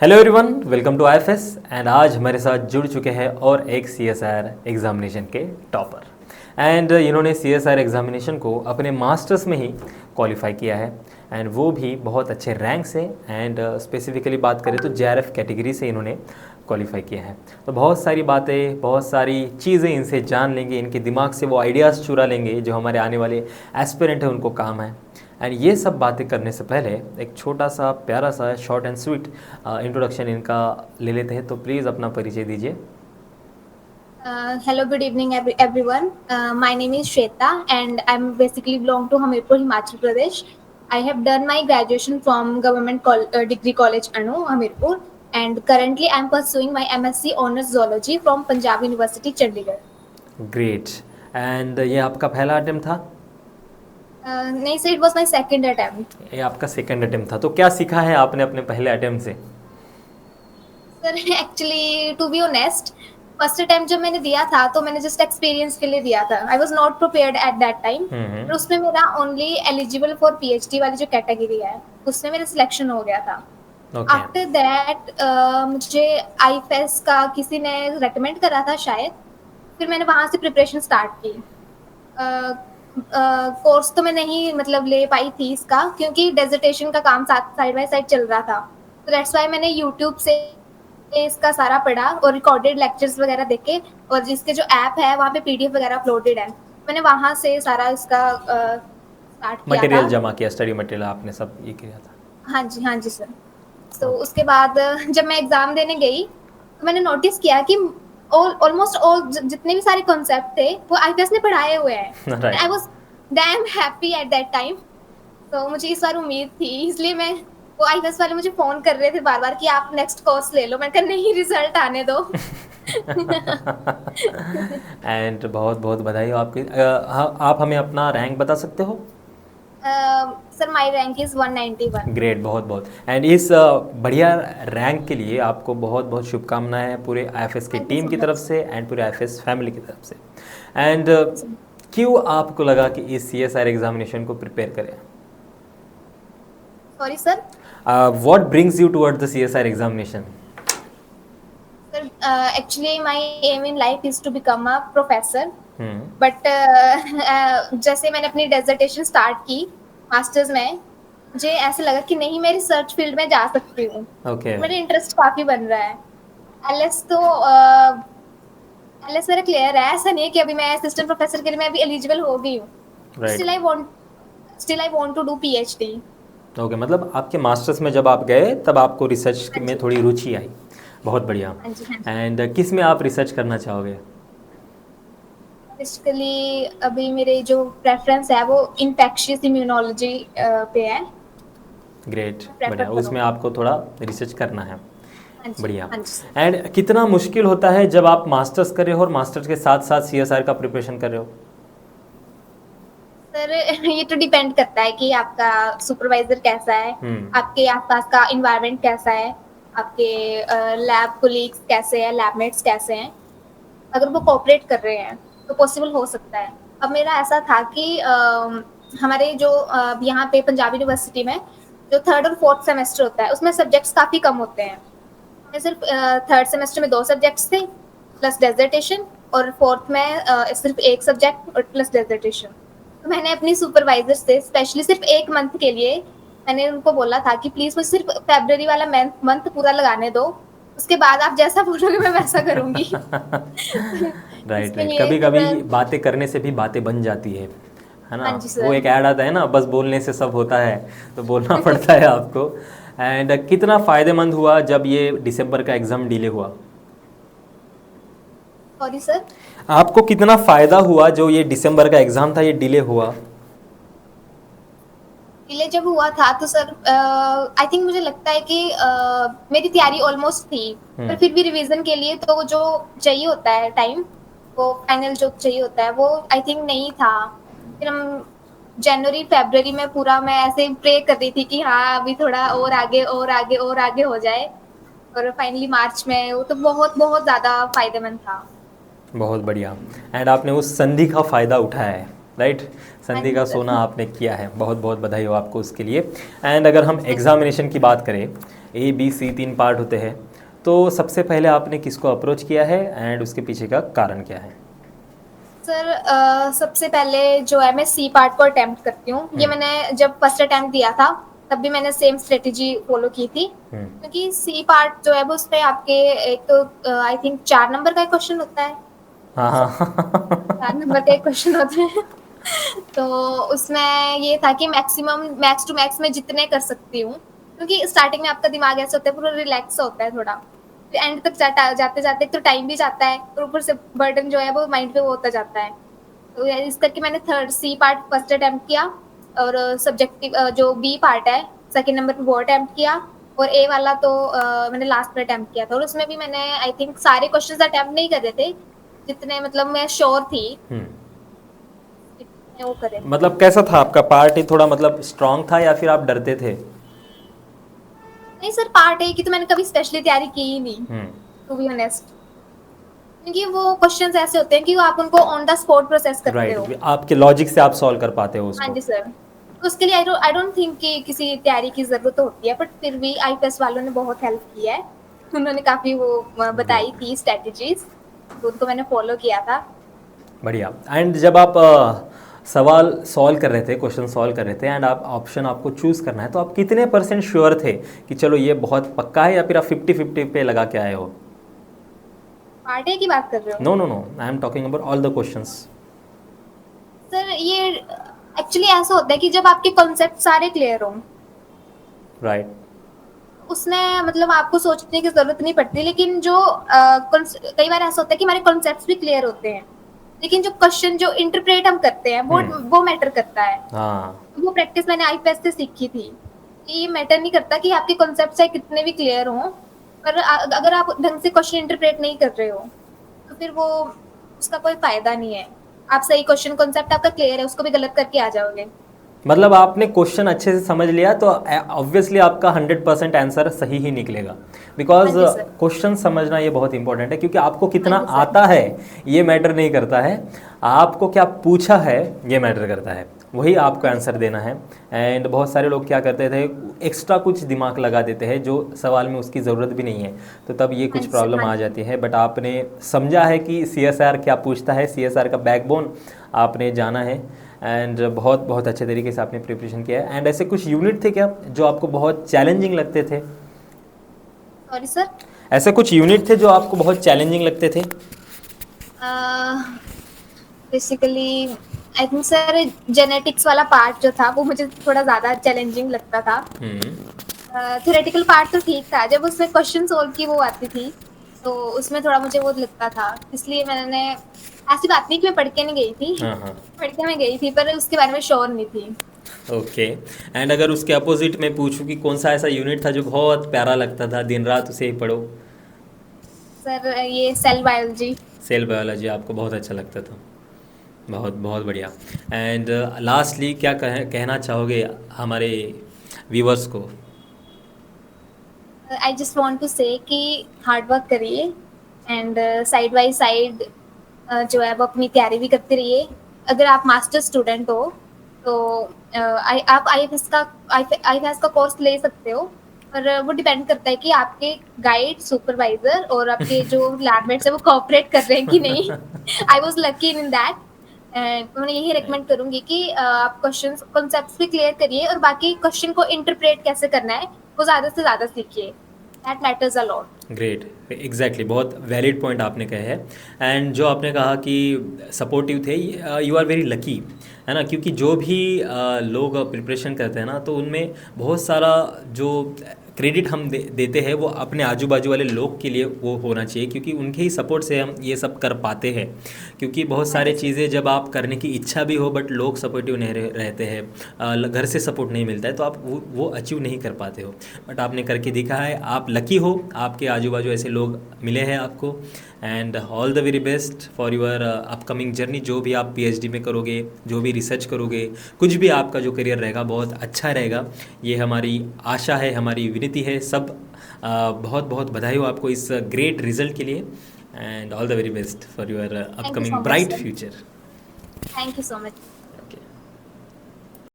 Hello everyone, welcome to IFS. And आज हमारे साथ जुड़ चुके हैं और एक सीएसआर एग्जामिनेशन के टॉपर। एंड इन्होंने सीएसआर एग्जामिनेशन को अपने मास्टर्स में ही क्वालिफाई किया है, एंड वो भी बहुत अच्छे रैंक से। एंड स्पेसिफिकली बात करें तो जेआरएफ कैटेगरी से इन्होंने क्वालिफाई किया है। तो बहुत सारी बातें, बहुत सारी चीज़ें इनसे जान लेंगे, इनके दिमाग से वो आइडियाज़ चुरा लेंगे जो हमारे आने वाले एस्पिरेंट हैं उनको काम है। एंड ये सब बातें करने से पहले एक छोटा सा प्यारा सा शॉर्ट एंड स्वीट इंट्रोडक्शन इनका ले लेते हैं। तो प्लीज़ अपना परिचय दीजिए। Hello, good evening, everyone. My name is Shweta, and I'm basically belong to Hamirpur, Himachal Pradesh. I have done my graduation from Degree College Anu, Hamirpur, and currently I'm pursuing my MSc Honors Zoology from Punjab University, Chandigarh. Great. And ये आपका पहला attempt था? नहीं sir, it was my second attempt. ये आपका second attempt था। तो क्या सीखा है आपने अपने पहले अटेम्प्ट से? Sir actually to be honest, first attempt जब मैंने दिया था तो मैंने जस्ट एक्सपीरियंस के लिए दिया था. I was not prepared at that time. और उसमें मेरा ओनली एलिजिबल फॉर पीएचडी वाली जो कैटेगरी है उसमें मेरा सिलेक्शन हो गया था. आफ्टर दैट मुझे आईफेस का किसी ने रेकमेंड करा था शायद, फिर मैंने वहां से प्रिपरेशन स्टार्ट की. कोर्स तो मैं नहीं मतलब ले पाई थी इसका, क्योंकि डेजर्टेशन का काम साथ साइड बाय साइड चल रहा था. तो दैट्स वाई मैंने यूट्यूब से इसका सारा पढ़ा और रिकॉर्डेड लेक्चर्स वगैरह देखे, और जिसके जो ऐप है वहाँ पे पीडीएफ वगैरह अपलोडेड है. मैंने वहाँ से सारा इसका स्टार्ट किया मटेरियल था. जमा किया, स्टडी मटेरियल आपने सब ये किया था? हाँ जी सर. तो उसके बाद जब मैं एग्जाम देने गई तो मैंने नोटिस किया कि ऑलमोस्ट ऑल जितने भी सारे कॉन्सेप्ट थे वो आईपीएस ने पढ़ाए हुए हैं. I was dam happy at that time. तो मुझे इस बार उम्मीद थी, इसलिए मैं वो आईपीएस वाले मुझे फोन कर रहे थे बार बार कि आप नेक्स्ट कोर्स ले लो. मैं कहा नहीं, रिजल्ट आने दो. एंड बहुत बहुत बधाई हो आपकी। आप हमें अपना रैंक बता सकते हो? Sir my rank is 191. Great, बहुत बहुत। एंड इस बढ़िया रैंक के लिए आपको बहुत बहुत शुभकामनाएं पूरे आईएफएस की टीम की तरफ से एंड पूरे आईएफएस फैमिली की तरफ से। एंड क्यों आपको लगा कि इस सीएसआर एग्जामिनेशन को प्रिपेयर करें? Sorry sir. What brings you towards the CSR examination? Sir, actually my aim in life is to become a professor. But जैसे मैंने अपनी डेजर्टेशन स्टार्ट की मास्टर्स में, मुझे ऐसे लगा कि नहीं, मैं रिसर्च फील्ड में जा सकती हूँ. मेरा इंटरेस्ट काफी बन रहा है. एलएस तो एलएस मेरा क्लियर है. ऐसा नहीं है कि अभी मैं असिस्टेंट प्रोफेसर के लिए मैं अभी एलिजिबल हो गई हूँ. Still I want to do PhD. Okay, मतलब आपके मास्टर्स में जब आप गए तब आपको रिसर्च में थोड़ी रुचि आई। बहुत बढ़िया। एंड किस में आप रिसर्च करना चाहोगे? बेसिकली अभी मेरे जो प्रेफरेंस है वो इन्फेक्शियस इम्यूनोलॉजी पे है. ग्रेट, बढ़िया। उसमें आपको थोड़ा रिसर्च करना है। बढ़िया। एंड कितना मुश्किल होता है जब आप मास्टर्स कर रहे हो और मास्टर्स के साथ साथ सीएसआर का प्रिपरेशन कर रहे हो? सर ये तो डिपेंड करता है कि आपका सुपरवाइजर कैसा है, आपके आसपास का इन्वायरमेंट कैसा है, आपके लैब कोलीग्स कैसे हैं, लैबमेट्स कैसे हैं. अगर वो कोऑपरेट कर रहे हैं तो पॉसिबल हो सकता है. अब मेरा ऐसा था कि हमारे जो यहाँ पे पंजाब यूनिवर्सिटी में जो थर्ड और फोर्थ सेमेस्टर होता है उसमें सब्जेक्ट्स काफ़ी कम होते हैं. मैं सिर्फ थर्ड सेमेस्टर में 2 सब्जेक्ट्स थे प्लस डेजर्टेशन, और फोर्थ में सिर्फ 1 सब्जेक्ट और प्लस डेजर्टेशन. तो मैंने अपनी सुपरवाइजर से स्पेशली सिर्फ 1 मंथ के लिए मैंने उनको बोला था कि प्लीज़ मुझे सिर्फ फरवरी वाला मंथ पूरा लगाने दो, उसके बाद आप जैसा बोलोगे मैं वैसा करूँगी. राइट. कभी कभी बातें करने से भी बातें बन जाती है ना. वो एक ऐड आता है ना, बस बोलने से सब होता है, तो बोलना पड़ता है आपको. एंड कितना फ़ायदेमंद हुआ जब ये दिसंबर का एग्ज़ाम डिले हुआ? सॉरी सर, आपको कितना फ़ायदा हुआ जो ये दिसंबर का एग्ज़ाम था ये डिले हुआ? डिले जब हुआ था तो सर आई थिंक मुझे लगता है कि मेरी तैयारी ऑलमोस्ट थी, पर फिर भी रिवीजन के लिए तो जो चाहिए होता है टाइम, वो फाइनल जो चाहिए होता है वो आई थिंक नहीं था. फिर हम जनवरी फरवरी में पूरा मैं ऐसे प्रे कर रही थी कि हाँ अभी थोड़ा और आगे और आगे और आगे हो जाए, और फाइनली मार्च में वो तो बहुत बहुत ज़्यादा फायदेमंद था. बहुत बढ़िया. एंड आपने उस संधि का फ़ायदा उठाया है, राइट? संधि का सोना आपने किया है, बहुत बहुत बधाई हो आपको उसके लिए. एंड अगर हम एग्जामिनेशन की बात करें, ABC 3 पार्ट होते हैं, तो सबसे पहले आपने किसको अप्रोच किया है एंड उसके पीछे का कारण क्या है? सर सबसे पहले जो है मैं सी पार्ट को अटेम्प्ट करती हूँ। ये मैंने जब फर्स्ट अटेम्प्ट दिया था तब भी मैंने सेम स्ट्रेटेजी फॉलो की थी, क्योंकि सी पार्ट जो है वो उसमें आपके एक तो आई थिंक 4 नंबर का क्वेश्चन होता है। हाँ 4 नंबर का क्वेश्चन होता है तो उसमें ये था कि मैक्सिमम मैक्स टू मैक्स मैं जितने कर सकती हूँ, क्योंकि स्टार्टिंग में आपका दिमाग ऐसा होता है पूरा रिलैक्स होता है थोड़ा, एंड तक जाते जाते तो टाइम भी जाता है और ऊपर से बर्डन जो है वो माइंड पे वो होता जाता है। तो इस करके मैंने third C part first attempt किया, और सब्जेक्टिव जो बी पार्ट है सेकंड नंबर पे वो अटेम्प्ट किया, और ए वाला तो मैंने लास्ट में अटेम्प्ट किया था। और उसमें भी मैंने आई थिंक सारे क्वेश्चंस अटेम्प्ट नहीं कर रहे थे, जितने मतलब मैं श्योर थी वो करे। मतलब कैसा था आपका पार्ट? ही थोड़ा मतलब स्ट्रांग था या फिर आप डरते थे? नहीं सर, पार्ट ए की तो मैंने कभी स्पेशली तैयारी की ही नहीं, टू बी ऑनेस्ट, क्योंकि वो क्वेश्चंस ऐसे होते हैं कि वो आप उनको ऑन द स्पॉट प्रोसेस करते हो। आपके लॉजिक से आप सॉल्व कर पाते हो उसको। हाँ जी सर, तो उसके लिए आई डोंट थिंक कि किसी तैयारी की जरूरत होती है, बट फिर भी आईपीएस वालों ने बहुत हेल्प की है। उन्होंने काफी वो बताई थी स्ट्रेटजीज, तो उनको मैंने फॉलो किया था। बढ़िया। एंड जब आप सवाल सॉल्व कर रहे थे, क्वेश्चन सॉल्व कर रहे थे एंड आप ऑप्शन आपको चूज़ करना है, तो आप कितने % श्योर थे कि चलो ये बहुत पक्का है, या फिर आप 50-50 पे लगा के आए हो? पार्ट ए की बात कर रहे हो? No no no, I am talking about all the questions. Sir ये एक्चुअली ऐसा होता है कि जब आपके कॉन्सेप्ट सारे क्लियर हो, राइट, उसमें मतलब आपको सोचने की जरूरत नहीं पड़ती। लेकिन जो कई बार ऐसा होता है कि हमारे कॉन्सेप्ट्स भी क्लियर होते हैं, लेकिन जो क्वेश्चन जो इंटरप्रेट हम करते हैं वो मैटर करता है। हाँ, वो प्रैक्टिस मैंने आईपीएस से सीखी थी कि ये मैटर नहीं करता कि आपके कॉन्सेप्ट चाहे कितने भी क्लियर हों, पर अगर आप ढंग से क्वेश्चन इंटरप्रेट नहीं कर रहे हो तो फिर वो उसका कोई फायदा नहीं है। आप सही क्वेश्चन कॉन्सेप्ट आपका क्लियर है, उसको भी गलत करके आ जाओगे। मतलब आपने क्वेश्चन अच्छे से समझ लिया तो ऑब्वियसली आपका 100% आंसर सही ही निकलेगा, बिकॉज क्वेश्चन समझना ये बहुत इंपॉर्टेंट है, क्योंकि आपको कितना आता है ये मैटर नहीं करता है, आपको क्या पूछा है ये मैटर करता है, वही आपको आंसर देना है। एंड बहुत सारे लोग क्या करते थे, एक्स्ट्रा कुछ दिमाग लगा देते हैं जो सवाल में उसकी ज़रूरत भी नहीं है, तो तब ये कुछ प्रॉब्लम आ जाती है। बट आपने समझा है कि CSR क्या पूछता है, CSR का बैकबोन आपने जाना है, एंड बहुत बहुत अच्छे तरीके से आपने प्रिपरेशन किया है। एंड ऐसे कुछ यूनिट थे क्या जो आपको बहुत चैलेंजिंग लगते थे? Sorry sir? ऐसे कुछ यूनिट थे जो आपको बहुत चैलेंजिंग लगते थे? Basically I think sir genetics वाला पार्ट जो था वो मुझे थोड़ा ज़्यादा चैलेंजिंग लगता था। थ्योरेटिकल पार्ट तो ठीक था, जब उसमें क्वेश्चन सोल्व की वो आती थी तो उसमें थोड़ा मुझे वो लगता था, इसलिए मैंने, ऐसी बात नहीं कि मैं पढ़ के नहीं गई थी, पढ़ के मैं गई थी पर उसके बारे में श्योर नहीं थी। ओके। एंड अगर उसके अपोजिट में पूछूं कि कौन सा ऐसा यूनिट था जो बहुत प्यारा लगता था, दिन रात उसे ही पढ़ो? सर ये सेल बायोलॉजी। सेल बायोलॉजी आपको बहुत अच्छा लगता था, बहुत बहुत बढ़िया। एंड लास्टली क्या कहना चाहोगे हमारे व्यूवर्स को? आई जस्ट वांट टू से कि हार्ड वर्क करिए एंड साइड बाय साइड जो है वो अपनी तैयारी भी करते रहिए। अगर आप मास्टर स्टूडेंट हो तो आप आईएफएस का कोर्स ले सकते हो, पर वो डिपेंड करता है कि आपके गाइड, सुपरवाइजर और आपके जो लैबमेट्स है वो कोऑपरेट कर रहे हैं कि नहीं। I was lucky in that. मैं यही रेकमेंड करूंगी कि आप क्वेश्चन कॉन्सेप्ट्स भी क्लियर करिए, और बाकी क्वेश्चन को इंटरप्रेट कैसे करना है वो ज़्यादा से ज़्यादा सीखिए, that matters a lot. Great, exactly, बहुत वैलिड पॉइंट आपने कहे हैं। एंड जो आपने कहा कि सपोर्टिव थे, यू आर वेरी लकी, है ना, क्योंकि जो भी लोग प्रिपरेशन करते हैं ना, तो उनमें बहुत सारा जो क्रेडिट हम देते हैं वो अपने आजू बाजू वाले लोग के लिए वो होना चाहिए, क्योंकि उनके ही सपोर्ट से हम ये सब कर पाते हैं। क्योंकि बहुत सारी चीज़ें जब आप करने की इच्छा भी हो बट लोग सपोर्टिव नहीं रहते हैं, घर से सपोर्ट नहीं मिलता है, तो आप वो अचीव नहीं कर पाते हो। बट आपने करके दिखा है, आप लकी हो, आपके आजू बाजू ऐसे लोग मिले हैं आपको। And all the very best for your upcoming journey. जो भी आप PhD में करोगे, जो भी रिसर्च करोगे, कुछ भी आपका जो करियर रहेगा बहुत अच्छा रहेगा, ये हमारी आशा है, हमारी विनती है। सब बहुत बहुत बधाई हो आपको इस ग्रेट रिजल्ट के लिए, and all the very best for your upcoming bright future. Thank you so much.